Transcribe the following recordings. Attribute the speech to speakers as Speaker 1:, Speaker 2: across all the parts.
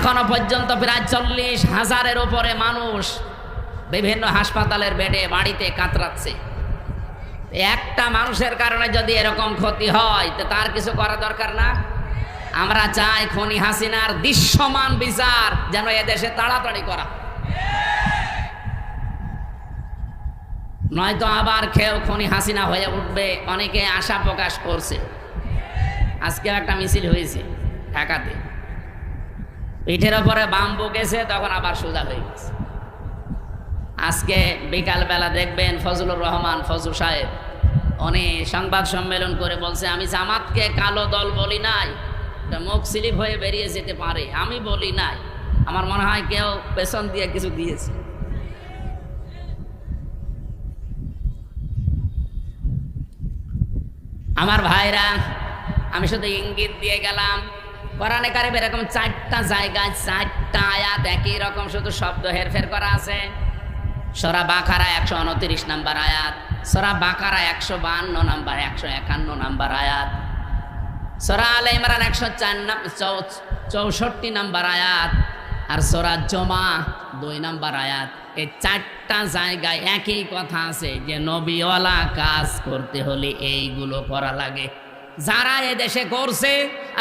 Speaker 1: এখনো পর্যন্ত প্রায় 40,000-এর উপরে মানুষ বিভিন্ন হাসপাতালের বেডে বাড়িতে কাতরাচ্ছে। একটা মানুষের কারণে যদি এরকম ক্ষতি হয় তো তার কিছু করা দরকার না? আমরা চাই খনি হাসিনার দৃশ্যমান বিচার যেন এদেশে তাড়াতাড়ি করা, নয়তো আবার কেউ খনি হাসিনা হয়ে উঠবে। অনেকে আশা প্রকাশ করছে। আজকেও একটা মিছিল হয়েছে ঢাকাতে, পিঠের ওপরে বাম বকেছে, তখন আবার সোজা হয়ে গেছে। আজকে বিকালবেলা দেখবেন ফজলুর রহমান ফজল সাহেব উনি সংবাদ সম্মেলন করে বলছে, আমি জামাতকে কালো দল বলি নাই, এটা মুখ স্লিপ হয়ে বেরিয়ে যেতে পারে, আমি বলি নাই। আমার মনে হয় কেউ পেছন দিয়ে কিছু দিয়েছে। আমার ভাইরা, আমি শুধু ইঙ্গিত দিয়ে গেলাম। কোরআনে কারিমে এরকম 4টা জায়গায় 4টা আয়াত একই রকম শুধু শব্দ হেরফের করা আছে। সূরা বাকারা 129 নম্বর আয়াত, সূরা বাকারা 152 নম্বর, 151 নম্বর আয়াত, সূরা আলে ইমরান 164 নম্বর আয়াত, আর সূরা জুমা 2 নম্বর আয়াত। এই 4টা জায়গায় একই কথা আছে যে নবীওয়ালা কাজ করতে হলে এইগুলো করা লাগে। যারা এদেশে করছে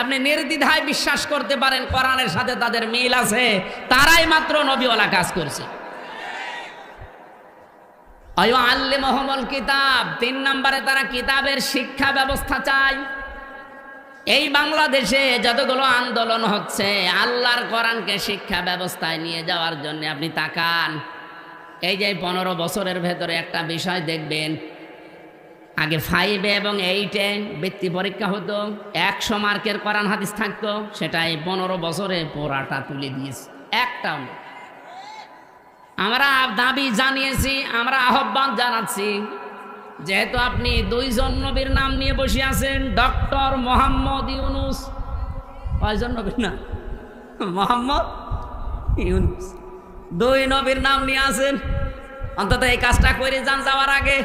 Speaker 1: আপনি নির্দ্বিধায় বিশ্বাস করতে পারেন কোরআনের সাথে তাদের মিল আছে, তারাই মাত্র নবীওয়ালা কাজ করছে। আল্লিমুহুমুল কিতাব, 3 নম্বরে তারা কিতাবের শিক্ষা ব্যবস্থা চায়। এই বাংলাদেশে যতগুলো আন্দোলন হচ্ছে আল্লাহর কোরআনকে শিক্ষা ব্যবস্থায় নিয়ে যাওয়ার জন্য আপনি তাকান। এই যে 15 বছরের ভেতরে একটা বিষয় দেখবেন, আগে 5 এবং 8-এ বৃত্তি পরীক্ষা হতো, 100 মার্কের কোরআন হাদিস থাকতো, সেটা এই 15 বছরে পোড়াটা তুলে দিয়েছে, একটাও নেই। আমরা দাবি জানিয়েছি, আমরা আহ্বান জানাচ্ছি, যেহেতু আপনি 2 জন নবীর নাম নিয়ে বসে আছেন, ডক্টর মোহাম্মদ ইউনুস, কয়জন নবীর নাম? মোহাম্মদ ইউনুস, 2 নবীর নাম নিয়ে আছেন, অন্তত এই কাজটা করে যান যাওয়ার আগে,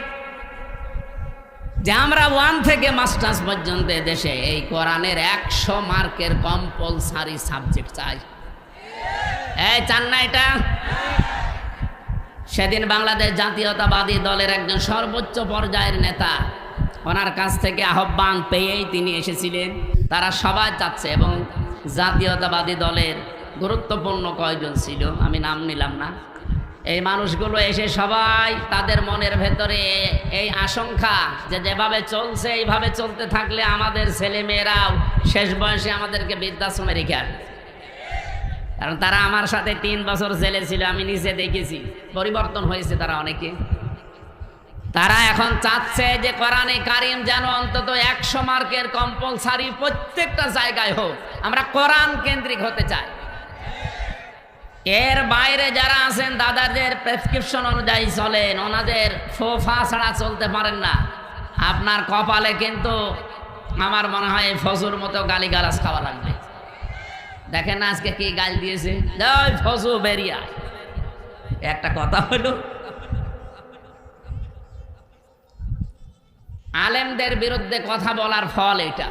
Speaker 1: যে আমরা 1 থেকে মাস্টার্স পর্যন্ত দেশে এই কোরআনের 100 মার্কের কম্পালসারি সাবজেক্ট চাই। এই চান না এটা? সেদিন বাংলাদেশ জাতীয়তাবাদী দলের একজন সর্বোচ্চ পর্যায়ের নেতা, ওনার কাছ থেকে আহ্বান পেয়েই তিনি এসেছিলেন। তারা সবাই চাচ্ছে, এবং জাতীয়তাবাদী দলের গুরুত্বপূর্ণ কয়জন ছিল, আমি নাম নিলাম না, এই মানুষগুলো এসে সবাই তাদের মনের ভেতরে এই আশঙ্কা যে যেভাবে চলছে এইভাবে চলতে থাকলে আমাদের ছেলে মেয়েরাও শেষ বয়সে আমাদেরকে বৃদ্ধাশ্রমে রেখে আসবে। কারণ তারা আমার সাথে 3 বছর জেলে ছিল, আমি নিজে দেখেছি, পরিবর্তন হয়েছে তারা অনেকে। তারা এখন চাচ্ছে যে কোরআনে কারিম যেন অন্তত 100 মার্কের কম্পালসারি প্রত্যেকটা জায়গায় হোক। আমরা কোরআন কেন্দ্রিক হতে চাই। এর বাইরে যারা আছেন দাদাদের প্রেসক্রিপশন অনুযায়ী চলেন, ওনাদের ফোফা ছাড়া চলতে পারেন না। আপনার কপালে কিন্তু আমার মনে হয় ফজুর মতো গালিগালাজ খাওয়া লাগবে। দেখেন না আজকে কি গাল দিয়েছে, জয় ফজু বেরিয়া। একটা কথা হলো, আলেমদের বিরুদ্ধে কথা বলার ফল এটা।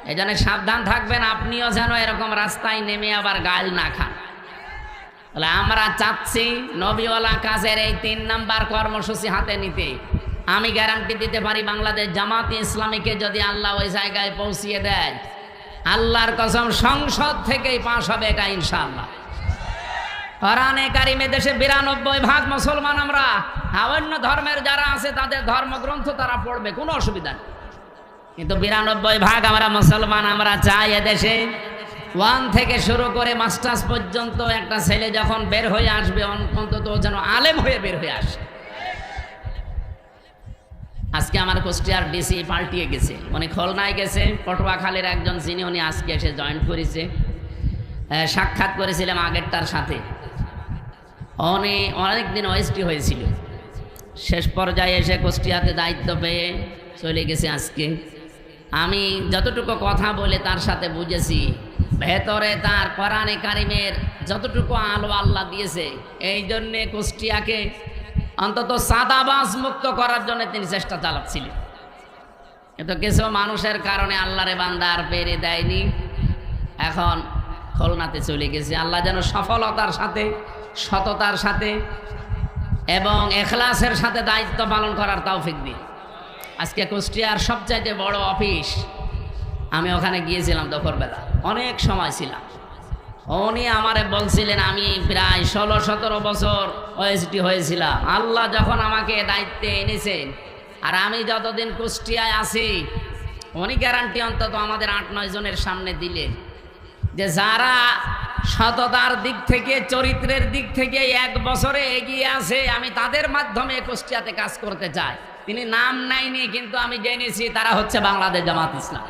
Speaker 1: এই জন্য সাবধান থাকবেন, আপনিও যেন এরকম রাস্তায় নেমে আবার গাল না খান। তাহলে আমরা চাচ্ছি নবীওয়ালা কাজের এই 3 নাম্বার কর্মসূচি হাতে নিতে। আমি গ্যারান্টি দিতে পারি, বাংলাদেশ জামাত ইসলামীকে যদি আল্লাহ ওই জায়গায় পৌঁছিয়ে দেয়, আল্লাহর কসম সংসদ থেকেই পাশ হবে এটা ইনশাআল্লাহ। কোরআনে কারিমে দেশে 92% মুসলমান আমরা, অন্য ধর্মের যারা আছে তাদের ধর্মগ্রন্থ তারা পড়বে, কোনো অসুবিধা নেই, কিন্তু 92% আমরা মুসলমান। আমরা চাই এদেশে 1 থেকে শুরু করে মাস্টার্স পর্যন্ত একটা ছেলে যখন বের হয়ে আসবে অন্তত যেন আলেম হয়ে বের হয়ে আসে। আজকে আমার কুষ্টিয়ার ডিসি পাল্টিয়ে গেছে, উনি খুলনায় গেছে, পটুয়াখালীর একজন যিনি উনি আজকে এসে জয়েন করেছে। সাক্ষাৎ করেছিলাম আগেরটার সাথে, উনি অনেকদিন ওয়েস্টি হয়েছিল, শেষ পর্যায়ে এসে কুষ্টিয়াতে দায়িত্ব পেয়ে চলে গেছে আজকে। আমি যতটুকু কথা বলে তার সাথে বুঝেছি, ভেতরে তার কোরআনে কারিমের যতটুকু আলো আল্লাহ দিয়েছে, এই জন্যে কুষ্টিয়াকে অন্তত সাদাবাজ মুক্ত করার জন্য তিনি চেষ্টা চালাচ্ছিলেন। কিন্তু কিছু মানুষের কারণে আল্লাহরে বান্দা আর পেরে দেয়নি। এখন খুলনাতে চলে গেছি। আল্লাহ যেন সফলতার সাথে, সততার সাথে এবং এখলাসের সাথে দায়িত্ব পালন করার তৌফিক দিন। আজকে কুষ্টিয়ার সবচাইতে বড় অফিস, আমি ওখানে গিয়েছিলাম দুপুরবেলা, অনেক সময় ছিলাম। উনি আমারে বলছিলেন, আমি প্রায় 16-17 বছর ওএসডি হয়েছিলাম। আল্লাহ যখন আমাকে দায়িত্বে এনেছেন, আর আমি যতদিন কুষ্টিয়ায় আছি, উনি গ্যারান্টি অন্তত আমাদের 8-9 জনের সামনে দিলেন যে যারা সততার দিক থেকে, চরিত্রের দিক থেকে 1 বছরে এগিয়ে আছে, আমি তাদের মাধ্যমে কুষ্টিয়াতে কাজ করতে চাই। তিনি নাম নেয়নি, কিন্তু আমি জেনেছি তারা হচ্ছে বাংলাদেশ জামাত ইসলাম।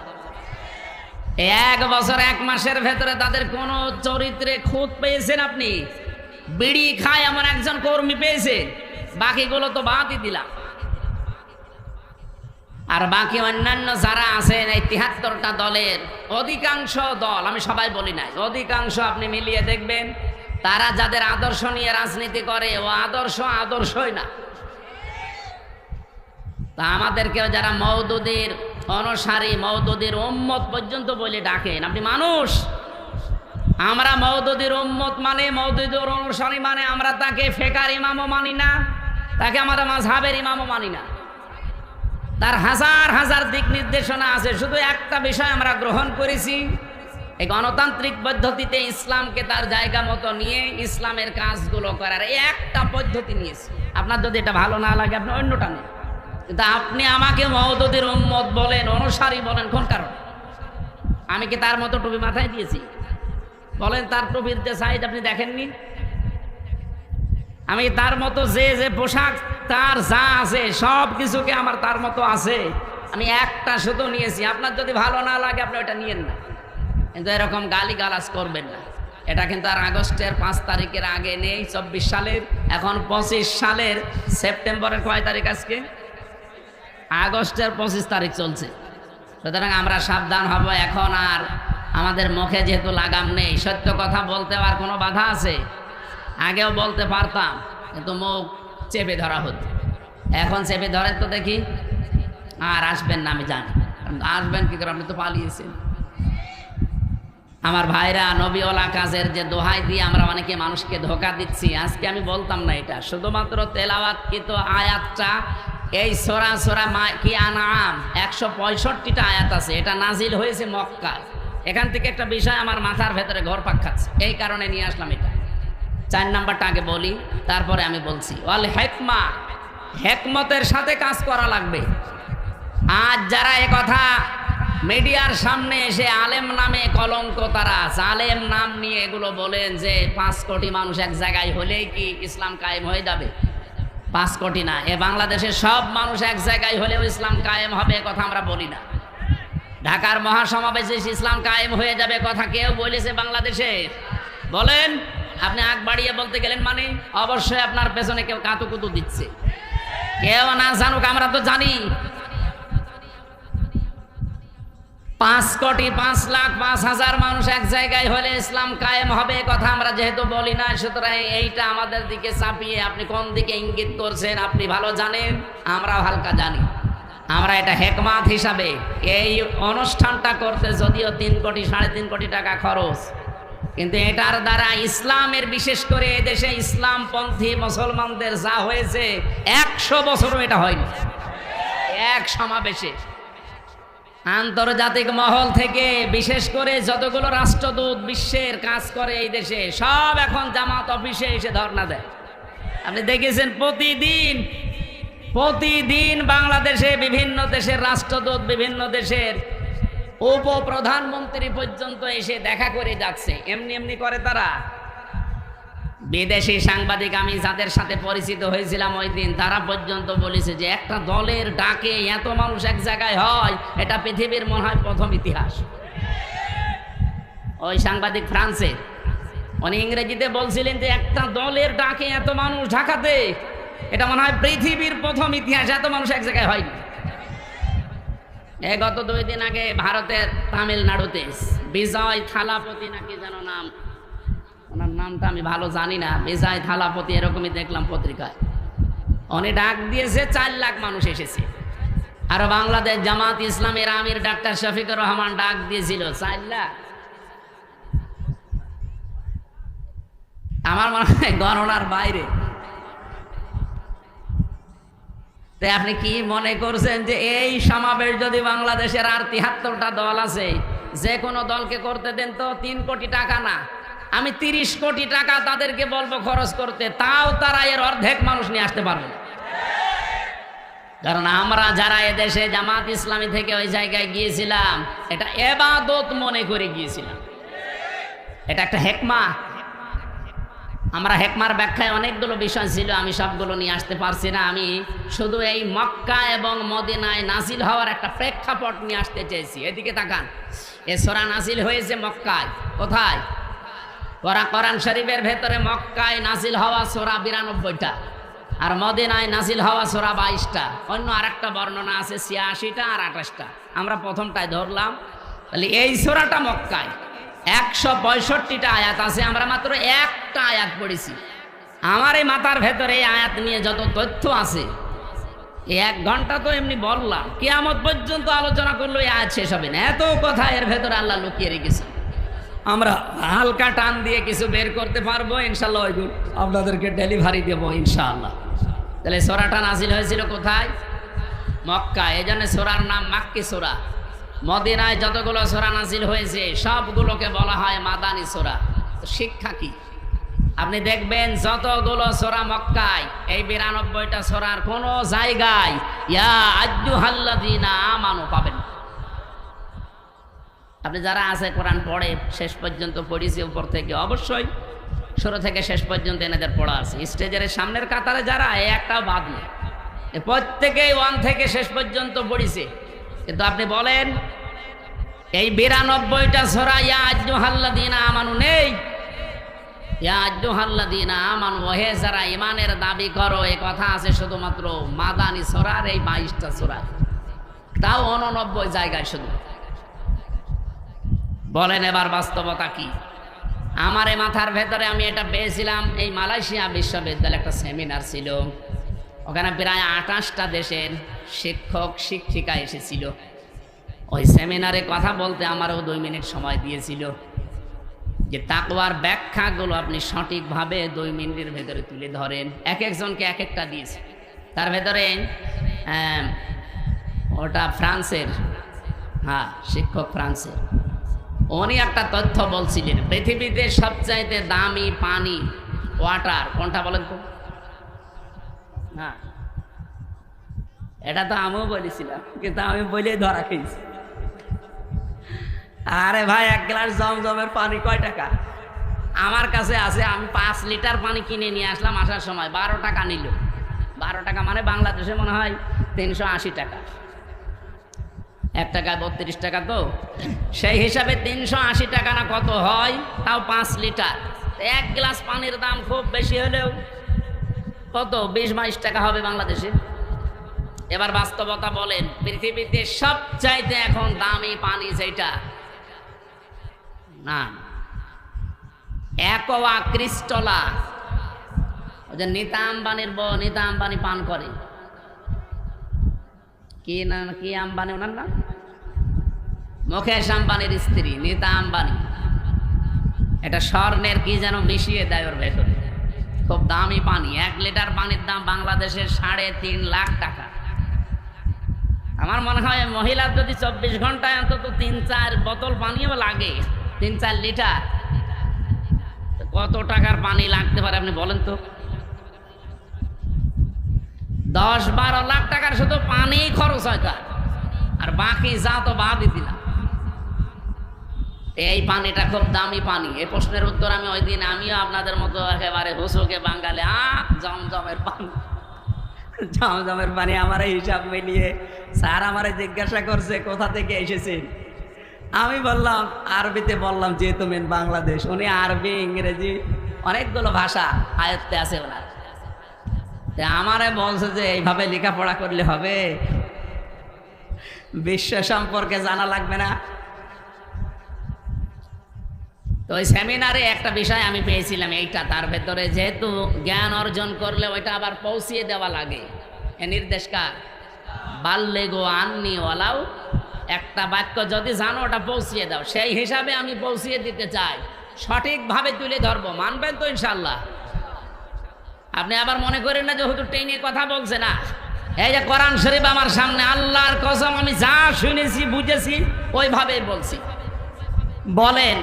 Speaker 1: 1 বছর 1 মাসের ভেতরে তাদের কোন চরিত্রে খুঁত পেয়েছেন আপনি? বিড়ি খায় এমন একজন কর্মী পেয়েছেন, বাকিগুলো তো বাদই দিলাম। আর বাকি অন্যান্য যারা আছেন, এই 73টা দলের অধিকাংশ দল, আমি সবাই বলি নাই, অধিকাংশ আপনি মিলিয়ে দেখবেন, তারা যাদের আদর্শ নিয়ে রাজনীতি করে, ও আদর্শই না। তা আমাদেরকেও যারা মওদুদীর অনুসারী, মওদুদীর উম্মত পর্যন্ত বলে ডাকেন, আপনি মানুষ। আমরা মওদুদীর উম্মত মানে, মওদুদীর অনুসারী মানে, আমরা তাকে ফেকার ইমামও মানি না, তাকে আমাদের মাযহাবের ইমামও মানি না। তার হাজার হাজার দিক নির্দেশনা আছে, শুধু একটা বিষয় আমরা গ্রহণ করেছি, এই গণতান্ত্রিক পদ্ধতিতে ইসলামকে তার জায়গা মতো নিয়ে ইসলামের কাজগুলো করার এই একটা পদ্ধতি নিয়েছি। আপনার যদি এটা ভালো না লাগে, আপনি অন্যটা নেন, কিন্তু আপনি আমাকে মওদুদীর উম্মত বলেন, অনুসারী বলেন, কোন কারণ? আমি কি তার মতো টুপি মাথায় দিয়েছি? বলেন, তার টুপির যে সাইজ আপনি দেখেননি? আমি তার মতো যে পোশাক, তার যা আছে সব কিছুকে আমার তার মতো আছে, আমি একটা শুধু নিয়েছি। আপনার যদি ভালো না লাগে, আপনি ওটা নিয়েন না, কিন্তু এরকম গালিগালাজ করবেন না। এটা কিন্তু আর আগস্টের 5 তারিখের আগে নেই, 24 সালের, এখন 25 সালের সেপ্টেম্বরের কয় তারিখ আজকে? আগস্টের 25 তারিখ চলছে। সুতরাং আমরা সাবধান হব। এখন আর আমাদের মুখে যেহেতু লাগাম নেই, সত্য কথা বলতে আর কোনো বাধা আছে? আগেও বলতে পারতাম, কিন্তু মুখ চেপে ধরা হতো। এখন চেপে ধরেন তো দেখি, আর আসবেন না, আমি জানি। আসবেন কি করে? আপনি তো পালিয়েছেন। আমার ভাইরা, নবীওয়ালা কাজের যে দোহাই দিয়ে আমরা অনেকে মানুষকে ধোঁকা দিচ্ছি, আজকে আমি বলতাম না এটা। শুধুমাত্র তেলাওয়াতকৃত আয়াতটা, এই সূরা কি আনআম 165টা আয়াত আছে, এটা নাজিল হয়েছে মক্কায়। এখান থেকে একটা বিষয় আমার মাথার ভেতরে ঘুরপাক খাচ্ছে, এই কারণে নিয়ে আসলাম এটা। 4 নাম্বারটা আগে বলি, তারপরে আমি বলছি। ওয়াল হিকমা, হিকমতের সাথে কাজ করা লাগবে। আজ যারা কথা মিডিয়ার সামনে এসে আলেম নামে কলঙ্ক, তারা আলেম নাম নিয়ে এগুলো বলেন যে 5 কোটি মানুষ এক জায়গায় হলেই কি ইসলাম কায়েম হয়ে যাবে? 5 কোটি না, এ বাংলাদেশের সব মানুষ এক জায়গায় হলেও ইসলাম কায়েম হবে, কথা আমরা বলি না। ঢাকার মহাসমাবেশে ইসলাম কায়েম হয়ে যাবে কথা কেউ বলেছে বাংলাদেশে? বলেন। আপনি আগ বাড়িয়ে বলতে গেলেন মানে অবশ্যই আপনার পেছনে কেউ কাতুকুতু দিচ্ছে। কেউ না জানুক, আমরা তো জানি। 5 কোটি 5 লাখ 5,000 মানুষ এক জায়গায় হলে ইসলাম কায়েম হবে, কথা আমরা যেহেতু বলি না, সুতরাং এইটা আমাদের দিকে চাপিয়ে আপনি কোন দিকে ইঙ্গিত করছেন আপনি ভালো জানেন, আমরাও হালকা জানি। আমরা এটা হেকমাত হিসাবে এই অনুষ্ঠানটা করতে যদিও 3 কোটি 3.5 কোটি টাকা খরচ, কিন্তু এটার দ্বারা ইসলামের, বিশেষ করে এদেশে ইসলামপন্থী মুসলমানদের যা হয়েছে 100 বছরও এটা হয়নি। এক সমাবেশে আন্তর্জাতিক মহল থেকে বিশেষ করে যতগুলো রাষ্ট্রদূত বিশ্বের কাজ করে এই দেশে, সব এখন জামাত অফিসে এসে ধর্ণা দেয়। আপনি দেখেছেন প্রতিদিন বাংলাদেশে বিভিন্ন দেশের রাষ্ট্রদূত, বিভিন্ন দেশের উপপ্রধানমন্ত্রী পর্যন্ত এসে দেখা করে যাচ্ছে। এমনি করে তারা। বিদেশি সাংবাদিক আমি যাদের সাথে পরিচিত হয়েছিলাম ওই দিন, তারা পর্যন্ত বলেছে যে একটা দলের ডাকে এত মানুষ এক জায়গায় হয়, এটা পৃথিবীর মনে হয় প্রথম ইতিহাস। ওই সাংবাদিক ফ্রান্সের, উনি ইংরেজিতে বলছিলেন যে একটা দলের ডাকে এত মানুষ ঢাকাতে, এটা মনে হয় পৃথিবীর প্রথম ইতিহাস, এত মানুষ এক জায়গায় হয়নি। গত 2 দিন আগে ভারতের তামিলনাড়ুতে বিজয় থালাপতি নাকি যেন নাম, ওনার নামটা আমি ভালো জানি না, বিজয় থালাপতি এরকমই দেখলাম পত্রিকায়, উনি ডাক দিয়েছে 4 লাখ মানুষ এসেছে। আর বাংলাদেশ জামাত ইসলামের আমির ডাক্তার শফিকুর রহমান ডাক দিয়েছিল 4 লাখ। আমার মনে হয় গণনার বাইরে। তাই আপনি কি মনে করছেন যে এই সমাবেশ যদি বাংলাদেশের আর ৭৩টা দল আছে, যে কোনো দলকে করতে দেন তো ৩ কোটি টাকা না, আমি ৩০ কোটি টাকা তাদেরকে বলবো খরচ করতে, তাও তারা এর অর্ধেক মানুষ নিয়ে আসতে পারবে না। কারণ আমরা যারা এদেশে জামাত ইসলামী থেকে ওই জায়গায় গিয়েছিলাম, এটা ইবাদত মনে করে গিয়েছিলাম। এটা একটা হেকমা। আমরা হেকমার ব্যাখ্যায় অনেকগুলো বিষয় ছিল, আমি সবগুলো নিয়ে আসতে পারছি না। আমি শুধু এই মক্কা এবং মদিনায় নাজিল হওয়ার একটা প্রেক্ষাপট নিয়ে আসতে চেয়েছি। এদিকে তাকান, এ সূরা নাজিল হয়েছে মক্কায়। কোথায়? কোরআন শরীফের ভেতরে মক্কায় নাজিল হওয়া সূরা ৯২টা, আর মদিনায় নাজিল হওয়া সূরা ২২টা। অন্য আরেকটা বর্ণনা আছে ৮৬টা আর ২৮টা। আমরা প্রথমটায় ধরলাম। তাহলে এই সূরাটা মক্কায় ১৬৫টা আয়াত আছে, আমরা মাত্র একটা আয়াত পড়েছি। আমার এই মাথার ভেতরে এই আয়াত নিয়ে যত তথ্য আছে, এই ১ ঘন্টা তো এমনি বললাম, কিয়ামত পর্যন্ত আলোচনা করলো এই আয়াত শেষ হবে না। এত কথা এর ভেতরে আল্লাহ লুকিয়ে রেখেছে। আমরা হালকা টান দিয়ে কিছু বের করতে পারবো ইনশাল্লাহ, ওইগুলো আপনাদেরকে ডেলিভারি দেবো ইনশাআল্লাহ। তাহলে সূরাটা নাজিল হয়েছিল কোথায়? মক্কা। এই জন্য সূরার নাম মাক্কি সূরা। মদিনায় যতগুলো সূরা নাজিল হয়েছে সবগুলোকে বলা হয় মাদানী সূরা। তো শিক্ষা কি? আপনি দেখবেন যতগুলো সূরা মক্কায়, এই ৯২টা সূরার কোন জায়গায় ইয়া আইয়ুহাল্লাযীনা আমানু পাবেন। আপনি যারা আছে কোরআন পড়ে, শেষ পর্যন্ত পড়িছে উপর থেকে, অবশ্যই শুরু থেকে শেষ পর্যন্ত এনাদের পড়া আছে। স্টেজের সামনের কাতারে যারা, একটাও বাদ নেই, প্রত্যেকেই 1 থেকে শেষ পর্যন্ত পড়িছে। কিন্তু আপনি বলেন এই ৯২টা সূরা ইয়া আইয়ুহাল্লাযীনা আমানু নেই। ইয়া আইয়ুহাল্লাযীনা আমানু, হে যারা ঈমানের দাবি করো, এই কথা আছে শুধুমাত্র মাদানী সূরার এই ২২টা সূরা, তাও ৮৯ জায়গায় শুধু। বলেন এবার বাস্তবতা কি? আমার এই মাথার ভেতরে আমি এটা পেয়েছিলাম, এই মালয়েশিয়া বিশ্ববিদ্যালয়ে একটা সেমিনার ছিল, ওখানে প্রায় ২৮টা দেশের শিক্ষক শিক্ষিকা এসেছিল। ওই সেমিনারে কথা বলতে আমারও ২ মিনিট সময় দিয়েছিল, যে তাকওয়ার ব্যাখ্যাগুলো আপনি সঠিকভাবে ২ মিনিটের ভেতরে তুলে ধরেন। এক একজনকে এক একটা দিয়েছে। তার ভেতরে ওটা ফ্রান্সের, হ্যাঁ শিক্ষক ফ্রান্সের, উনি একটা তথ্য বলছিলেন, পৃথিবীতে সবচাইতে দামি পানি, ওয়াটার কোনটা বলেন তো? হ্যাঁ, এটা তো আমিও বলেছিলাম, কিন্তু আমি বলেই ধরা খেয়েছি। আরে ভাই, ১ গ্লাস জমজমের পানি কয় টাকা? আমার কাছে আছে, আমি ৫ লিটার পানি কিনে নিয়ে আসলাম, আসার সময় ১২ টাকা নিল। ১২ টাকা মানে বাংলাদেশে মনে হয় ৩৮০ টাকা। ১ টাকায় ৩২ টাকা, তো সেই হিসাবে ৩৮০ টাকা না কত হয়, তাও ৫ লিটার। ১ গ্লাস পানির দাম খুব বেশি হলেও কত ২০-২২ টাকা হবে বাংলাদেশে। এবার বাস্তবতা বলেন, পৃথিবীতে সবচাইতে এখন দামি পানি যেটা, না অ্যাকোয়া ক্রিস্টালা, ওই যে নীতা আম্বানির বউ, নীতা আম্বানি পান করে, কি না, কি আম্বানি ওনার নাম? মুকেশ আম্বানির স্ত্রী নীতা আম্বানি। এটা স্বর্ণের কি যেন মিশিয়ে দেয় ওর ভেতরে, খুব দামি পানি। ১ লিটার পানির দাম বাংলাদেশের ৩.৫ লাখ টাকা। আমার মনে হয় মহিলার যদি ২৪ ঘন্টায় অন্তত ৩-৪ বোতল পানিও লাগে, ৩-৪ লিটার, কত টাকার পানি লাগতে পারে আপনি বলেন তো? ১০-১২ লাখ টাকার শুধু পানি খরচ হয় তার, আর বাকি যা তো বাদই দিলাম। এই পানিটা খুব দামি পানি। এই প্রশ্নের উত্তর আমি ওই দিন, আমিও আপনাদের মতো একেবারে হুসুকে বাঙালি, জমজমের পানি, জমজমের পানি। আমার হিসাব মিলিয়ে স্যার আমারে জিজ্ঞাসা করছে কোথা থেকে এসেছেন। আমি বললাম, আরবিতে বললাম, যেহেতু মেন বাংলাদেশ। উনি আরবি, ইংরেজি অনেকগুলো ভাষা আয়ত্তে আছে ওনার। আমারে বলছে যে এইভাবে লেখাপড়া করলে হবে, বিশ্ব সম্পর্কে জানা লাগবে না? তো ওই সেমিনারে একটা বিষয় আমি পেয়েছিলাম এইটা, তার ভেতরে যেহেতু জ্ঞান অর্জন করলে ওইটা আবার পৌঁছিয়ে দেওয়া লাগে। এ নির্দেশ কার? বাল্লেগো আন্নি ওয়ালাউ, একটা বাক্য যদি জানো ওটা পৌঁছিয়ে দাও। সেই হিসাবে আমি পৌঁছিয়ে দিতে চাই। সঠিকভাবে তুলে ধরবো, মানবেন তো ইনশাল্লাহ? আপনি আবার মনে করেন না যে হুজুর টেনে কথা বলছে না। এই যে কোরআন শরীফ আমার সামনে, আল্লাহর কসম আমি যা শুনেছি বুঝেছি ওইভাবেই বলছি। বলেন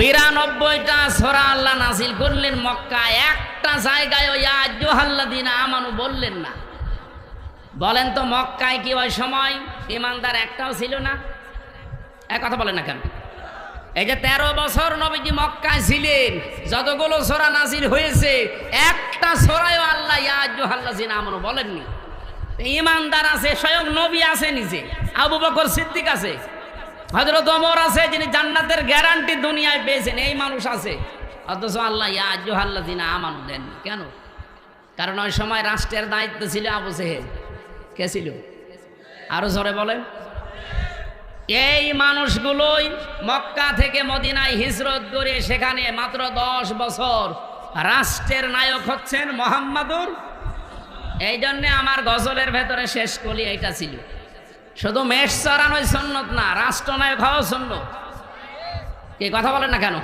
Speaker 1: 92টা সূরা আল্লাহ নাযিল করলেন মক্কায়, একটা জায়গায় ওই ইয়া আইয়ুহাল্লাযীনা আমানু বললেন না। বলেন তো মক্কায় কি ওই সময় ইমানদার একটাও ছিল না? এক কথা বলেন না কেন? এই যে 13 বছর নবীজি মক্কায় ছিলেন, যতগুলো সূরা নাযিল হয়েছে একটা সূরায়ও আল্লাহ ইয়া আইয়ুহাল্লাযীনা আমানু বলেননি। ইমানদার আছে, স্বয়ং নবী আছে, নিজে আবু বকর সিদ্দিক আছে, হযরত ওমর আছে, যিনি জান্নাতের গ্যারান্টি দুনিয়ায় পেয়েছেন, এই মানুষ আছে, অথচ আল্লাহ ইয়া আইয়ুহাল্লাযীনা আমানু দেন কেন? কারণ ওই সময় রাষ্ট্রের দায়িত্ব ছিল আবু জেহেল। কে ছিল? আরো জোরে বলেন। এই মানুষগুলোই মক্কা থেকে মদিনায় হিজরত করে সেখানে মাত্র 10 বছর রাষ্ট্রের নায়ক হচ্ছেন মুহাম্মাদুর। এই জন্যে আমার গজলের ভেতরে শেষ কলি এইটা ছিল, শুধু মেষ চড়ানোই সুন্নত না, রাষ্ট্রনায়ক হওয়া সুন্নত। কি কথা বলেন না কেন?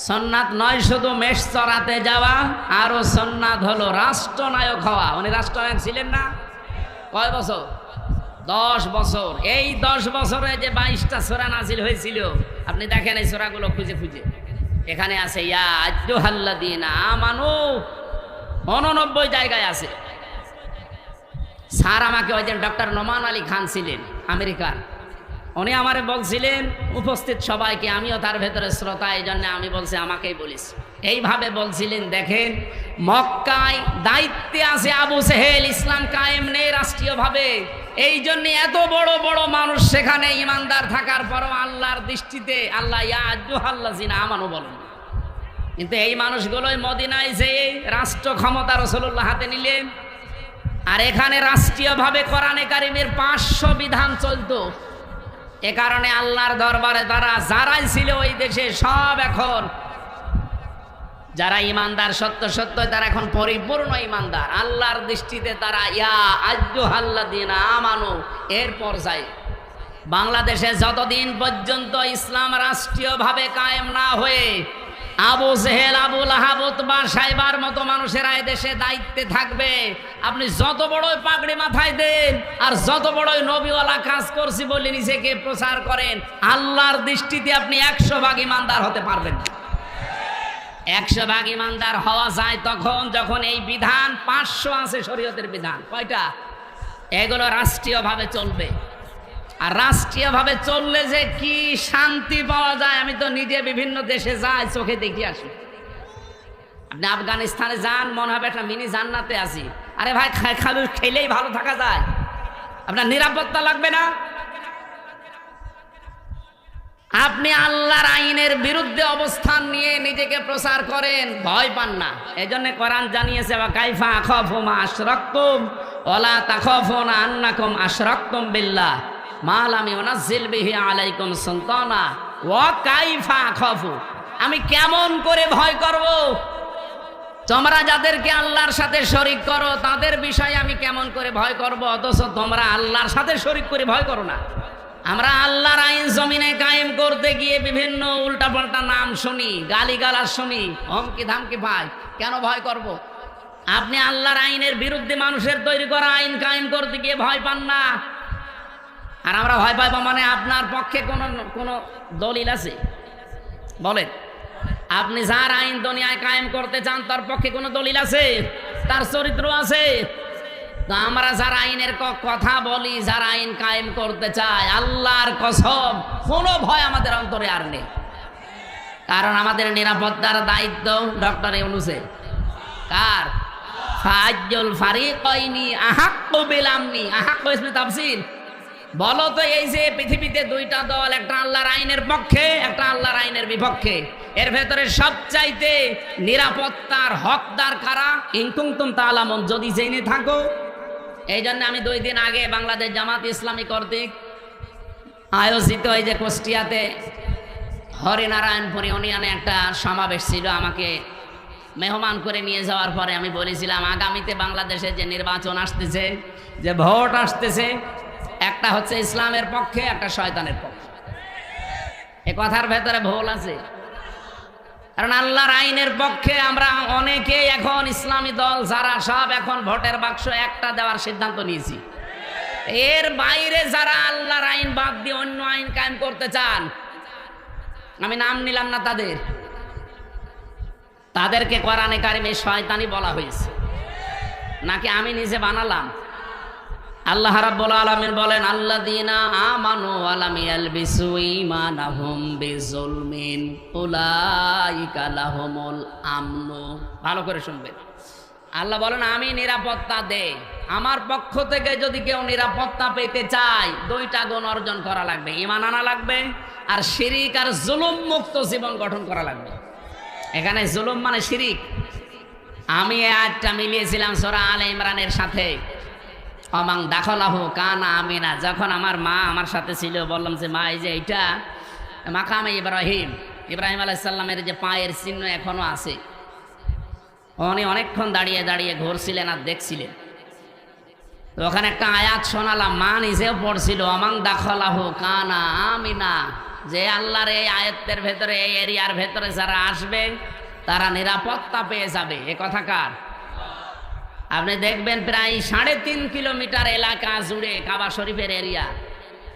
Speaker 1: সুন্নাত নয় শুধু মেষ চড়াতে যাওয়া, আরো সুন্নাত হলো রাষ্ট্রনায়ক হওয়া। উনি রাষ্ট্রনায়ক ছিলেন না? কয় বছর? 10 বছর। এই 10 বছরে যে 22টা সূরা নাযিল হয়েছিল, আপনি দেখেন এই সূরাগুলো খুঁজে খুঁজে, এখানে আছে ইয়া আইয়ুহাল্লাযীনা আমানু, 89 জায়গায় আছে। স্যার আমাকে ওই দিন ডক্টর নোমান আলী খান ছিলেন আমেরিকার, উনি আমারে বলছিলেন উপস্থিত সবাইকে, আমিও তার ভেতরে শ্রোতা, এই জন্য আমি বলছি আমাকেই বলিস। এইভাবে বলছিলেন, দেখেন মক্কায় দায়িত্বে আছে আবু জেহেল, ইসলাম কায়েম নেই রাষ্ট্রীয়ভাবে, এই জন্য এত বড় বড় মানুষ সেখানে ইমানদার থাকার পরও আল্লাহর দৃষ্টিতে আল্লাহ ইয়া আইয়ুহাল্লাযীনা আমানু বলেন। কিন্তু এই মানুষগুলোই মদিনায় যেয়ে রাষ্ট্র ক্ষমতা রাসূলুল্লাহ হাতে নিলেন, আর এখানে রাষ্ট্রীয়ভাবে কোরআনে কারিমের 500 বিধান চলতো। এ কারণে আল্লাহর দরবারে তারা যারাই ছিল ওই দেশে সব এখন যারা ইমানদার সত্য সত্য, তারা এখন পরিপূর্ণ ইমানদার। আল্লাহর দৃষ্টিতে তারা ইয়া আইয়ুহাল্লাযীনা আমানু এর পর্যায়ে। বাংলাদেশে যতদিন পর্যন্ত ইসলাম রাষ্ট্রীয়ভাবে কায়েম না হয়ে আবু জেহেল, আবু লাহাব, উতবা, সাইবার মতো মানুষেরা এদেশে দায়িত্বে থাকবে, আপনি যত বড়ই পাগড়ি মাথায় দেন আর যত বড়ই নবীওয়ালা কাজ করছি বলে নিজেকে প্রচার করেন, আল্লাহর দৃষ্টিতে আপনি 100 ভাগ ইমানদার হতে পারবেন না। 100 ভাগ ইমানদার হওয়া যায় তখন যখন এই বিধান 500 আছে শরীয়তের বিধান, কয়টা? এগুলো রাষ্ট্রীয়ভাবে চলবে। আর রাষ্ট্রীয়ভাবে চললে যে কি শান্তি পাওয়া যায়, আমি তো নিজে বিভিন্ন দেশে যাই, চোখে দেখি আসি। আপনি আফগানিস্তানে যান, মনে হবে একটা মিনি জান্নাতে আছি। আরে ভাই, খালু খেলেই ভালো থাকা যায়, আপনার নিরাপত্তা লাগবে না। আপনি আল্লাহর আইনের বিরুদ্ধে অবস্থান নিয়ে নিজেকে প্রচার করেন, ভয় পান না। এজন্য কোরআন জানিয়েছে, ওয়া কাইফা আখাফু মা আশরাকতুম ওয়ালা তাখাফুনা আন্নাকুম আশরাকতুম বিল্লাহ মা লাম ইউনাজ্জিল বিহি আলাইকুম সুলতানা ওয়া কাইফা আখাফু, আমি কেমন করে ভয় করব? তোমরা যাদেরকে আল্লাহর সাথে শরীক করো তাদের বিষয়ে আমি কেমন করে ভয় করব, অথচ তোমরা আল্লাহর সাথে শরীক করে ভয় করো না। আমরা আল্লাহর আইন জমিনে কায়েম করতে গিয়ে বিভিন্ন উল্টাপাল্টা নাম শুনি, গালিগালাজ শুনি, হুমকি ধামকি পাই, কেন ভয় করব? আপনি আল্লাহর আইনের বিরুদ্ধে মানুষের তৈরি করা আইন কায়েম করতে গিয়ে ভয় পান না। আর আমরা ভয় পাইব মানে আপনার পক্ষে কোনো দলিল আছে? বলেন, আপনি যার আইন দুনিয়ায় কায়েম করতে চান তার পক্ষে কোনো দলিল আছে? তার চরিত্র আছে? তো আমরা যারা আইনের কথা বলি, যারা আইন কায়েম করতে চায়, আল্লাহর কসম কোনো ভয় আমাদের অন্তরে আর নেই। কারণ আমাদের নিরাপত্তার দায়িত্ব ডক্টর ইউনূসের। কার? ফাজ্জুল ফারিকাইনি আহাক্কু বিল আমনি। আহাক্কু ইসমে তাফসীর। বলো তো, এই যে পৃথিবীতে দুইটা দল, একটা আল্লাহর আইনের পক্ষে, একটা আল্লাহর আইনের বিপক্ষে, এর ভেতরে সবচাইতে নিরাপত্তার হকদার কারা? ইন কুনতুম তা'লামুন, যদি জেনে থাকো। এই জন্য আমি 2 দিন আগে বাংলাদেশ জামাত ইসলামী কর্তৃক আয়োজিত এই যে কুষ্টিয়াতে হরিনারায়ণপুর ইউনিয়নে একটা সমাবেশ ছিল, আমাকে মেহমান করে নিয়ে যাওয়ার পরে আমি বলেছিলাম, আগামীতে বাংলাদেশে যে নির্বাচন আসতেছে, যে ভোট আসতেছে, একটা হচ্ছে ইসলামের পক্ষে, একটা শয়তানের পক্ষে। এ কথার ভেতরে ভুল আছে? কারণ আল্লাহর আইনের পক্ষে আমরা অনেকেই এখন ইসলামী দল যারা সব এখন ভোটের বাক্স একটা দেওয়ার সিদ্ধান্ত নিয়েছি। এর বাইরে যারা আল্লাহর আইন বাদ দিয়ে অন্য আইন কায়েম করতে চান, আমি নাম নিলাম না তাদেরকে কোরআনে কারিমে শয়তানি বলা হয়েছে, নাকি আমি নিজে বানালাম? আল্লাহ রাব্বুল আলামিন বলেন, আল্লাযীনা আমানু ওয়া লাম ইয়ালবিসু ঈমানাহুম বিযুলমিন উলাইকা লাহুমুল আমনু। ভালো করে শুনবেন, আল্লাহ বলেন আমি নিরাপত্তা দেই। আমার পক্ষ থেকে যদি কেউ নিরাপত্তা পেতে চায়, দুইটা গুণ অর্জন করা লাগবে, ঈমান আনা লাগবে, আর শিরিক আর জুলুম মুক্ত জীবন গঠন করা লাগবে। এখানে জুলুম মানে শিরিক। আমি এই আয়াতটা মিলিয়েছিলাম সূরা আলে ইমরানের সাথে। অমাং দাখলাহু কানা আমিনা। যখন আমার মা আমার সাথে ছিল, বললাম যে মা, এই যে এইটা মাকামে ইব্রাহিম আলাইহিস সালামের যে পায়ের চিহ্ন এখনো আছে। উনি অনেকক্ষণ দাঁড়িয়ে দাঁড়িয়ে ঘুরছিলেন আর দেখছিলেন। তো ওখানে একটা আয়াত শোনালাম, মা নিজেও পড়ছিল, অমাং দাখলাহু কানা আমিনা, যে আল্লাহর এই আয়াতের ভেতরে, এই এরিয়ার ভেতরে যারা আসবে তারা নিরাপত্তা পেয়ে যাবে। এ কথা কার? আপনি দেখবেন প্রায় 3.5 কিলোমিটার এলাকা জুড়ে কাবা শরীফের এরিয়া।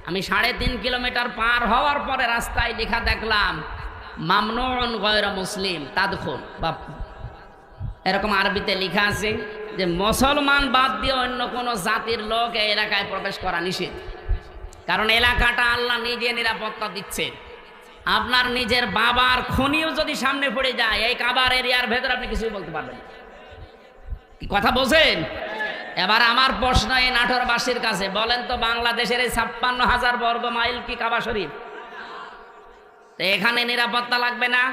Speaker 1: আমি 3.5 কিলোমিটার পার হওয়ার পরে রাস্তায় লেখা দেখলাম, মামনুন গয়রা মুসলিম তাদখুল, বা এরকম আরবিতে লেখা আছে যে মুসলমান বাদ দিয়ে অন্য কোনো জাতির লোক এই এলাকায় প্রবেশ করা নিষেধ। কারণ এলাকাটা আল্লাহ নিজে নিরাপত্তা দিচ্ছে। আপনার নিজের বাবার খনিও যদি সামনে পড়ে যায়, এই কাবার এরিয়ার ভেতরে আপনি কিছুই বলতে পারবেন না। কি কথা বোঝেন? এবার আমার প্রশ্ন এই নাটোরবাসীর কাছে, বলেন তো বাংলাদেশের এই 56,000 বর্গ মাইল কি কাবা শরীফ? তো এখানে নিরাপত্তা লাগবে না?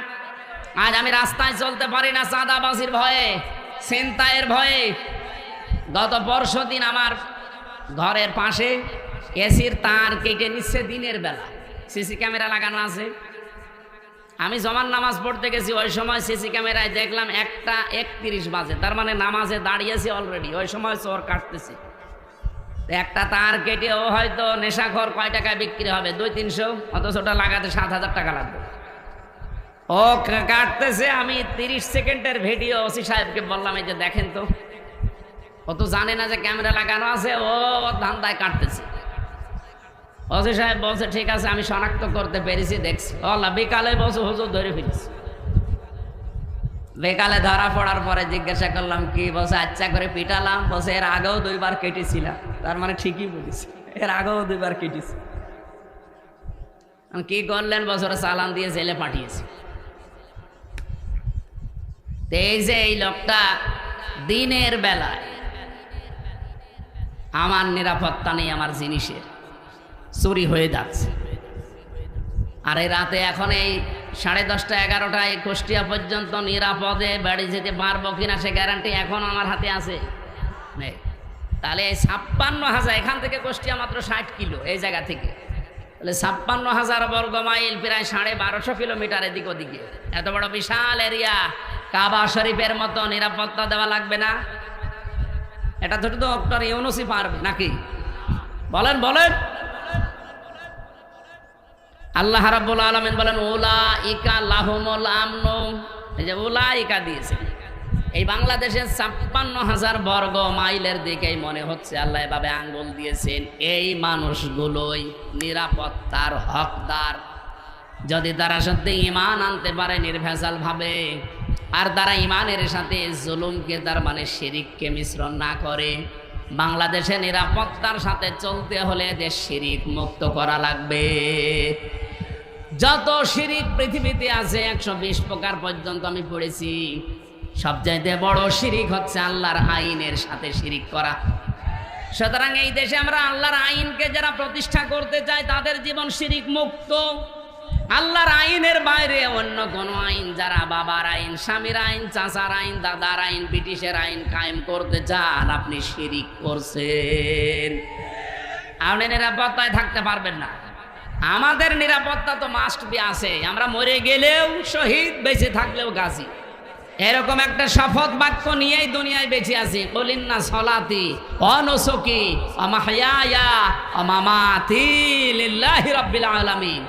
Speaker 1: আজ আমি রাস্তায় চলতে পারি না চাঁদাবাজির ভয়ে, ছিনতাইয়ের ভয়ে। গত পরশুদিন আমার ঘরের পাশে এসির তার কেটে নিচ্ছে দিনের বেলা, সিসি ক্যামেরা লাগানো আছে। আমি জমান নামাজ পড়তে গেছি, ওই সময় সিসি ক্যামেরায় দেখলাম 1:31 বাজে, তার মানে নামাজে দাঁড়িয়েছি অলরেডি। ওই সময় চোর কাটতেছি, একটা তার কেটে ও হয়তো নেশাখোর কয় টাকায় বিক্রি হবে, 200-300, অথচ ওটা লাগাতে 7,000 টাকা লাগবে। ও কাটতেছে, আমি 30 সেকেন্ডের ভিডিও ওসি সাহেবকে বললাম, এই যে দেখেন তো। ও তো জানে না যে ক্যামেরা লাগানো আছে, ও ধান্দায় কাটতেছে। ওসি সাহেব বলছে ঠিক আছে, আমি শনাক্ত করতে পেরেছি, দেখছি। ওলা বিকালে বলছে হুজুর ধরে ফেলেছি। বিকালে ধরা পড়ার পরে জিজ্ঞাসা করলাম কি, বলছে আচ্ছা করে পিটালাম। বলছে এর আগেও 2 বার কেটেছিলাম। তার মানে ঠিকই বলেছি, এর আগেও 2 বার কেটেছি। কি করলেন? বছরে চালান দিয়ে জেলে পাঠিয়েছি। এই যে এই লোকটা দিনের বেলায় আমার নিরাপত্তা নেই, আমার জিনিসের চুরি হয়ে যাচ্ছে। আর এই রাতে এখন এই 10:30 11টায় কুষ্টিয়া পর্যন্ত নিরাপদে বাড়ি যেতে পারবো কিনা সে গ্যারান্টি এখন আমার হাতে আছে নেই। তাহলে এই 56,000, এখান থেকে কুষ্টিয়া মাত্র 60 কিলো এই জায়গা থেকে, তাহলে 56,000 বর্গ মাইল, প্রায় 1250 কিলোমিটার এদিক ওদিকে। এত বড় বিশাল এরিয়া, কাবা শরীফের মতো নিরাপত্তা দেওয়া লাগবে না? এটা তো ডক্টর ইউনূসই পারবে নাকি? বলেন বলেন। আল্লাহ রাব্বুল আলামিন বলেন, উলাইকা লাহুমুল আমনু। এই যে উলাইকা দিয়েছে, এই বাংলাদেশের 56,000 বর্গ মাইলের দিকেই মনে হচ্ছে আল্লাহ এভাবে আঙ্গুল দিয়েছেন। এই মানুষগুলোই নিরাপত্তার হকদার, যদি তারা সত্যি ঈমান আনতে পারে নির্ভেজাল ভাবে, আর তারা ঈমানের সাথে জুলুমকে, তার মানে শিরিককে মিশ্রণ না করে। বাংলাদেশে নিরাপত্তার সাথে চলতে হলে দেশ শিরিক মুক্ত করা লাগবে। যত শিরিক পৃথিবীতে আছে 120 প্রকার পর্যন্ত আমি পড়েছি। সবচাইতে বড় শিরিক হচ্ছে আল্লাহর আইনের সাথে শিরিক করা। সুতরাং এই দেশে আমরা আল্লাহর আইনকে যারা প্রতিষ্ঠা করতে চাই, তাদের জীবন শিরিক মুক্ত। আল্লাহর আইনের বাইরে অন্য কোন আইন, যারা বাবার আইন, স্বামীর আইন, চাচার আইন, দাদার আইন, ব্রিটিশের আইন কায়েম করতে চান, আপনি শিরিক করছেন। আপনি নিরাপত্তায় থাকতে পারবেন না। আমাদের নিরাপত্তা তো মাস্ট বি আছে। আমরা মরে গেলেও শহীদ, বেঁচে থাকলেও গাজী, এরকম একটা শপথ বাক্য নিয়েই দুনিয়ায় বেঁচে আছি। বলিন্না সলাতি অনুসুকি ওয়া মাহইয়ায়া ওয়া মামাতি লিল্লাহি রাব্বিল আলামিন।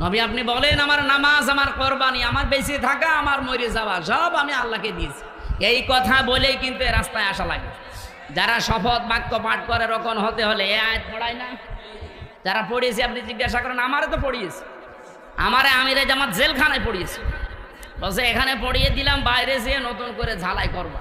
Speaker 1: নবী আপনি বলেন আমার নামাজ, আমার কোরবানি, আমার বেঁচে থাকা, আমার মরে যাওয়া সব আমি আল্লাহকে দিয়েছি। এই কথা বলেই কিন্তু এ রাস্তায় আসা লাগে। যারা শপথ বাক্য পাঠ করে রকম হতে হলে এ আয়াত পড়ায় না? যারা পড়িয়েছে আপনি জিজ্ঞাসা করেন, আমারে তো পড়িয়েছে, আমারে আমিরে জামাত জেলখানায় পড়িয়েছে, বলছে এখানে পড়িয়ে দিলাম, বাইরে যেয়ে নতুন করে ঝালাই করবা।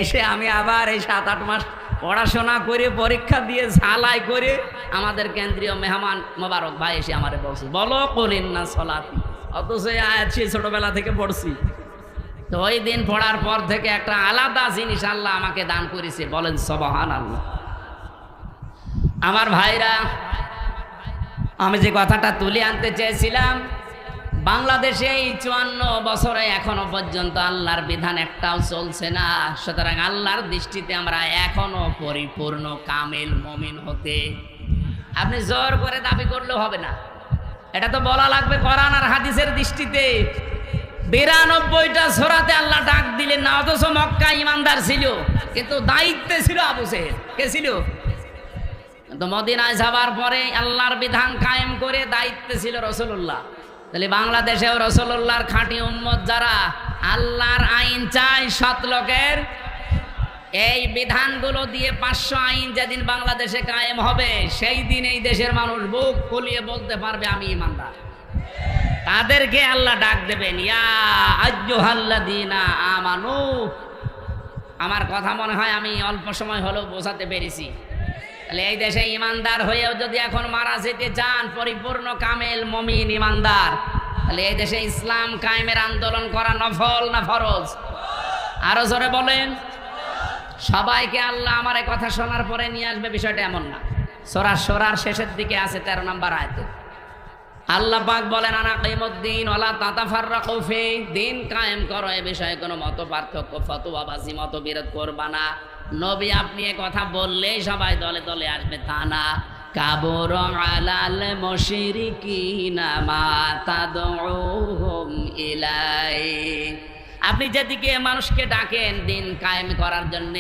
Speaker 1: এসে আমি আবার এই 7-8 মাস পড়াশোনা করে পরীক্ষা দিয়ে ঝালাই করে আমাদের কেন্দ্রীয় মেহমান মোবারক ভাই এসে আমারে বলছে বলো করিন না সলাতি, অথচ আয়াত সেই ছোটবেলা থেকে পড়ছি। তো ওই দিন পড়ার পর থেকে একটা আলাদা জিনিস আল্লাহ আমাকে দান করেছে, বলেন সুবহানাল্লাহ। আমার ভাইরা, আমি যে কথাটা তুলে আনতে চেয়েছিলাম, বাংলাদেশে এই 54 বছরে এখনো পর্যন্ত আল্লাহর বিধান একটাও চলছে না। সুতরাং আল্লাহর দৃষ্টিতে আমরা এখনো পরিপূর্ণ কামেল মুমিন হতে, আপনি জোর করে দাবি করলেও হবে না, এটা তো বলা লাগবে কোরআন আর হাদিসের দৃষ্টিতে। 92টা সূরাতে আল্লাহ ডাক দিলেন না, অথচ মক্কা ইমানদার ছিল, কিন্তু দায়িত্বে ছিল আবু জেহেল। কে ছিল? কিন্তু মদিনায় যাবার পরে আল্লাহর বিধান কায়েম করে দায়িত্বে ছিল রাসূলুল্লাহ। তাহলে বাংলাদেশেও রাসূলুল্লাহর খাঁটি উম্মত যারা আল্লাহর আইন চায় সৎ লোকের, এই বিধানগুলো দিয়ে 500 আইন যেদিন বাংলাদেশে কায়েম হবে, সেই দিন এই দেশের মানুষ বুক ফুলিয়ে বলতে পারবে আমি ইমানদার। তাদেরকে আল্লাহ ডাক দেবেন, ইয়া আইয়ুহাল্লাযীনা আমানু। আমার কথা মনে হয় আমি অল্প সময় হলেও বোঝাতে পেরেছি। তাহলে এই দেশে ইমানদার হয়েও যদি এখন মারা যেতে চান, পরিপূর্ণ কামেল মুমিন ইমানদার, তাহলে এই দেশে ইসলাম কায়েমের আন্দোলন করা নফল না ফরজ? আরো জোরে বলেন। সবাইকে আল্লাহ আমার এই কথা শোনার পরে নিয়ে আসবে, বিষয়টা এমন না। সূরা শুরার শেষের দিকে আছে 13 নম্বর আয়াতে আল্লাহ পাক বলেন, আনা কিমুদ্দিন ওয়ালা তাতাফাররাকু ফি, দিন কায়েম করো, এ বিষয়ে কোনো মত পার্থক্য ফতোয়াবাজি মতবিরোধ করবা না। নবী আপনি এ কথা বললেই সবাই দলে দলে আসবে তা না। কাবুর আলাল মুশরিকিনা মা তাদউহুম ইলাই, আপনি যেদিকে মানুষকে ডাকেন দিন কায়েম করার জন্য,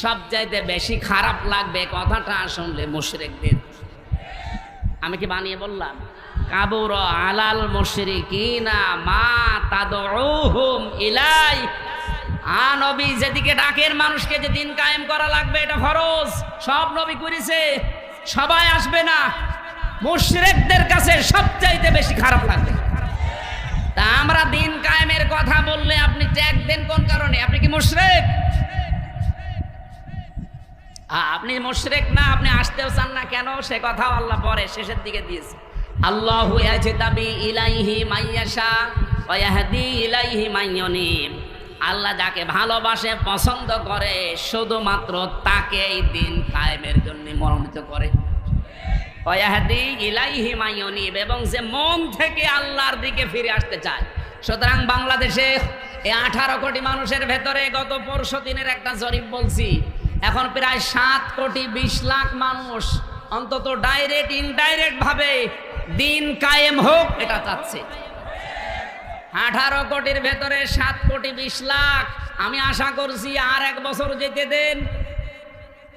Speaker 1: সবচাইতে বেশি খারাপ লাগবে কথাটা শুনলে মুশরিকদের। আমি কি বানিয়ে বললাম? কাবুর আলাল মুশরিকিনা মা তাদউহুম ইলাই, নবী যেদিকে ডাকেন মানুষকে যে দিন কায়েম করা লাগবে, এটা ফরজ, সব নবী করেছে, সবাই আসবে না। মুশরিকদের কাছে সবচাইতে বেশি খারাপ লাগবে। তা আমরা দিন কায়েমের কথা বললে আপনি ট্যাগ দেন কোন কারণে? আপনি কি মুশরিক? আপনি মুশরিক না, আপনি আসতেও চান না কেন? সে কথাও আল্লাহ পরে শেষের দিকে দিয়েছে। আল্লাহু ইয়াজতাবি ইলাইহি মাইয়াশা ওয়া ইয়াহদি ইলাইহি মাইয়ুনিব, আল্লাহ যাকে ভালোবাসে পছন্দ করে শুধুমাত্র তাকেই দিন কায়েমের জন্য মনোনীত করে। ওয়া ইয়াহদি ইলাইহি মাইয়ুনিব, এবং যে মন থেকে আল্লাহর দিকে ফিরে আসতে চায়। সুতরাং বাংলাদেশে এই 18 কোটি মানুষের ভেতরে গত পরশু দিনের একটা জরিপ বলছি, এখন প্রায় 7 কোটি 20 লাখ মানুষ অন্তত ডাইরেক্ট ইনডাইরেক্ট ভাবে দিন কায়েম হোক এটা চাচ্ছে। 18 কোটির ভেতরে 7 কোটি 20 লাখ, আমি আশা করছি আর 1 বছর যেতে দেন,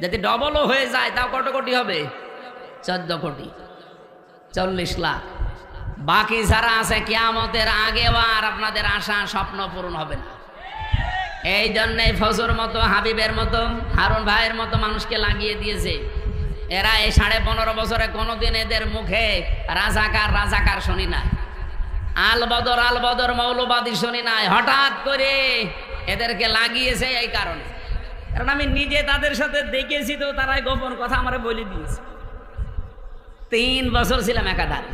Speaker 1: যদি ডবলও হয়ে যায় তাও কত কোটি হবে? 14 কোটি 40 লাখ। বাকি যারা আছে কিয়ামতের আগেও আর আপনাদের আশা স্বপ্ন পূরণ হবে না। এই জন্যই ফজর মতো, হাবিবের মতো, হারুন ভাইয়ের মতো মানুষকে লাগিয়ে দিয়েছে। এরা এই 15.5 বছরে কোনোদিন এদের মুখে রাজাকার রাজাকার শুনি নাই, আল বদর মৌলবাদী শুনি নাই। হঠাৎ করে এদেরকে লাগিয়েছে এই কারণে, কারণ আমি নিজে তাদের সাথে দেখেছি, তো তারাই গোপন কথা আমারে বলে দিয়েছে। 3 বছর ছিলাম একাধার,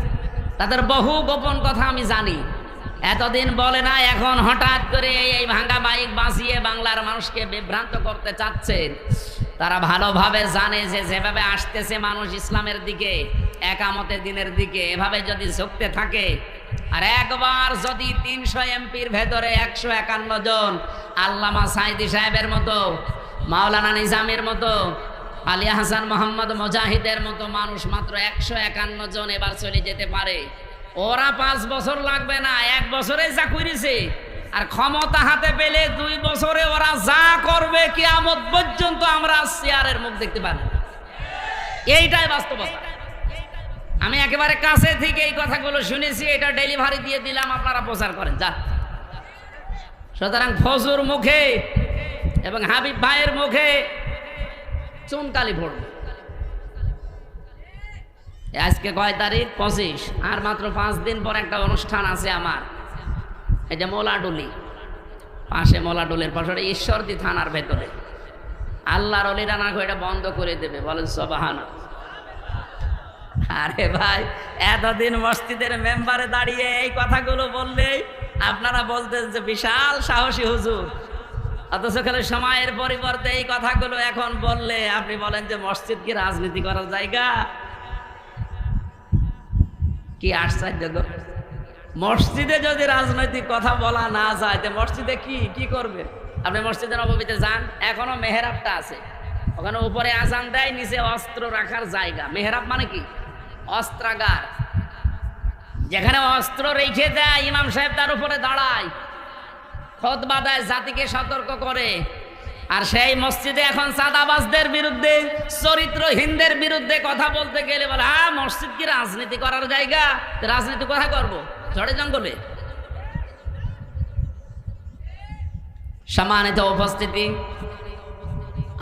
Speaker 1: তাদের বহু গোপন কথা আমি জানি। এতদিন বলে না, এখন হঠাৎ করে এই ভাঙ্গা মাইক বাঁচিয়ে বাংলার মানুষকে বিভ্রান্ত করতে চাচ্ছেন। তারা ভালোভাবে জানে যে যেভাবে আসতেছে মানুষ ইসলামের দিকে, একামতের দিনের দিকে, এভাবে যদি ঝুঁকতে থাকে, আর একবার যদি 300 এমপির ভেতরে 151 জন আল্লামা সাইদি সাহেবের মতো, মাওলানা নিজামের মতো, আলিয়া হাসান মোহাম্মদ মুজাহিদের মতো মানুষ মাত্র 151 জন এবার চলে যেতে পারে, ওরা 5 বছর লাগবে না, 1 বছরে যা করেছে। আর ক্ষমতা হাতে পেলে 2 বছরে ওরা যা করবে কিয়ামত পর্যন্ত আমরা চেয়ারের মুখ দেখতে পারি। এইটাই বাস্তবতা। আমি একেবারে কাছে থেকে এই কথাগুলো শুনেছি, এটা ডেলিভারি দিয়ে দিলাম, আপনারা প্রচার করেন যা। সুতরাং ফজুর মুখে এবং হাবিব ভাইয়ের মুখে চুনকালি পড়বে। আজকে কয় তারিখ? 25। আর মাত্র 5 দিন পর একটা অনুষ্ঠান আছে আমার, এই যে মোলাডুলি পাশে, মোলাডুলির পাশে ঈশ্বরদী থানার ভেতরে। আল্লাহর অলিরা না এটা বন্ধ করে দেবে, বলেন সুবহানাল্লাহ। আরে ভাই, এতদিন মসজিদের মেম্বারে দাঁড়িয়ে এই কথাগুলো বললে আপনারা বলতেন যে বিশাল সাহসী হুজুর, অথচ খালি সময়ের পরিবর্তে এই কথাগুলো এখন বললে আপনি বলেন যে মসজিদ কি রাজনীতি করার জায়গা? কি আশ্চর্য! মসজিদে যদি রাজনৈতিক কথা বলা না যায়, তো মসজিদে কি করবে? আপনি মসজিদে নববীতে যান, এখনো মেহরাবটা আছে, ওখানে উপরে আজান দেয়, নিচে অস্ত্র রাখার জায়গা। মেহরাব মানে কি? অস্ত্রাগার, যেখানে অস্ত্র রেখে দেয়, ইমাম সাহেব তার উপরে দাঁড়ায়, খুতবা দেয়, জাতিকে সতর্ক করে। আর সেই মসজিদে এখন চাঁদাবাজদের বিরুদ্ধে, চরিত্রহীনদের বিরুদ্ধে কথা বলতে গেলে বলে হ্যাঁ মসজিদ কি রাজনীতি করার জায়গা? রাজনীতি কোথায় করবো? ঝড়ে জঙ্গলে। সম্মানিত উপস্থিতি,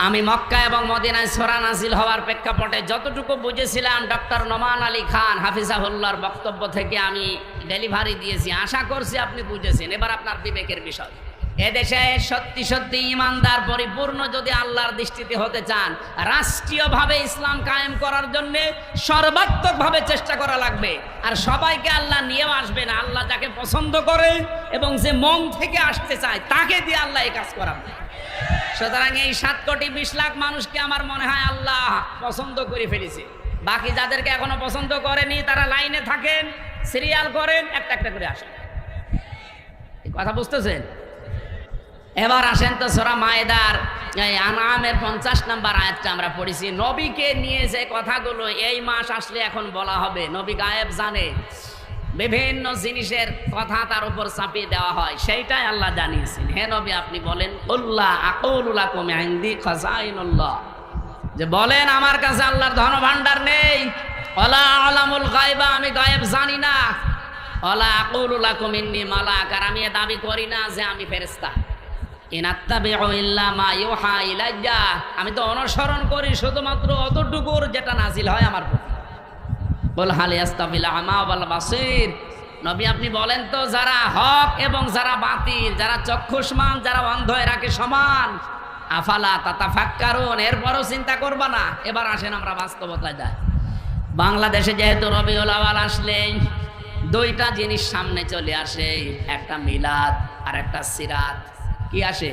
Speaker 1: আমি মক্কা এবং মদিনায় সূরা নাযিল হওয়ার প্রেক্ষাপটে যতটুকু বুঝেছিলাম ডক্টর নোমান আলী খান হাফিজাহুল্লাহর বক্তব্য থেকে আমি ডেলিভারি দিয়েছি। আশা করছি আপনি বুঝেছেন। এবার আপনার বিবেকের বিষয়, এদেশে সত্যি সত্যি ইমানদার পরিপূর্ণ যদি আল্লাহর দৃষ্টিতে হতে চান, রাষ্ট্রীয়ভাবে ইসলাম কায়েম করার জন্য সর্বাত্মকভাবে চেষ্টা করা লাগবে। আর সবাইকে আল্লাহ নিয়েও আসবে না, আল্লাহ যাকে পছন্দ করে এবং যে মন থেকে আসতে চায় তাকে দিয়ে আল্লাহ এই কাজ করাবে। সুতরাং এই 7 কোটি 20 লাখ মানুষকে আমার মনে হয় আল্লাহ পছন্দ করে ফেলেছে। বাকি যাদেরকে এখনো পছন্দ করেনি তারা লাইনে থাকেন, সিরিয়াল করেন, একটা একটা করে আসেন। কথা বুঝতেছেন? এবার আসেন তো সূরা মায়েদার আনআমের 50 নম্বর আয়াতটা আমরা পড়েছি। নবীকে নিয়ে যে কথাগুলো এই মাস আসলে এখন বলা হবে, নবী গায়েব জানে, বিভিন্ন জিনিসের কথা তার উপর চাপিয়ে দেওয়া হয়, সেইটাই আল্লাহ জানিয়েছেন। হে নবী আপনি বলেন, কুল্লা আকুলু লাকুম ইনদি খাযাইনুল্লাহ, যে বলেন আমার কাছে আল্লাহর ধন ভান্ডার নেই। ওয়ালা আলামুল গায়বা, আমি গায়েব জানি না। ওয়ালা আকুলু লাকুম ইন্নী মালাক, আর আমি দাবি করি না যে আমি ফেরেশতা। ইনাত্তাবিউ ইল্লা মা ইউহা ইলাইয়া, আমি তো অনুসরণ করি শুধুমাত্র অতটুকুর যেটা নাজিল হয় আমার প্রতি। বল হাল ইয়াস্তাবিল আমা ওয়াল বাসীর, নবী আপনি বলেন তো যারা হক এবং যারা বাতিল, যারা চক্ষুষ্মান যারা অন্ধ, এরা কি সমান? আফালা তাতাফাক্কারুন, এরপরও চিন্তা করবা না। এবার আসেন আমরা বাস্তবতায় যাই। বাংলাদেশে যেহেতু রবিউল আউয়াল আসলে 2টা জিনিস সামনে চলে আসে, একটা মিলাদ আর একটা সিরাত। কি আসে?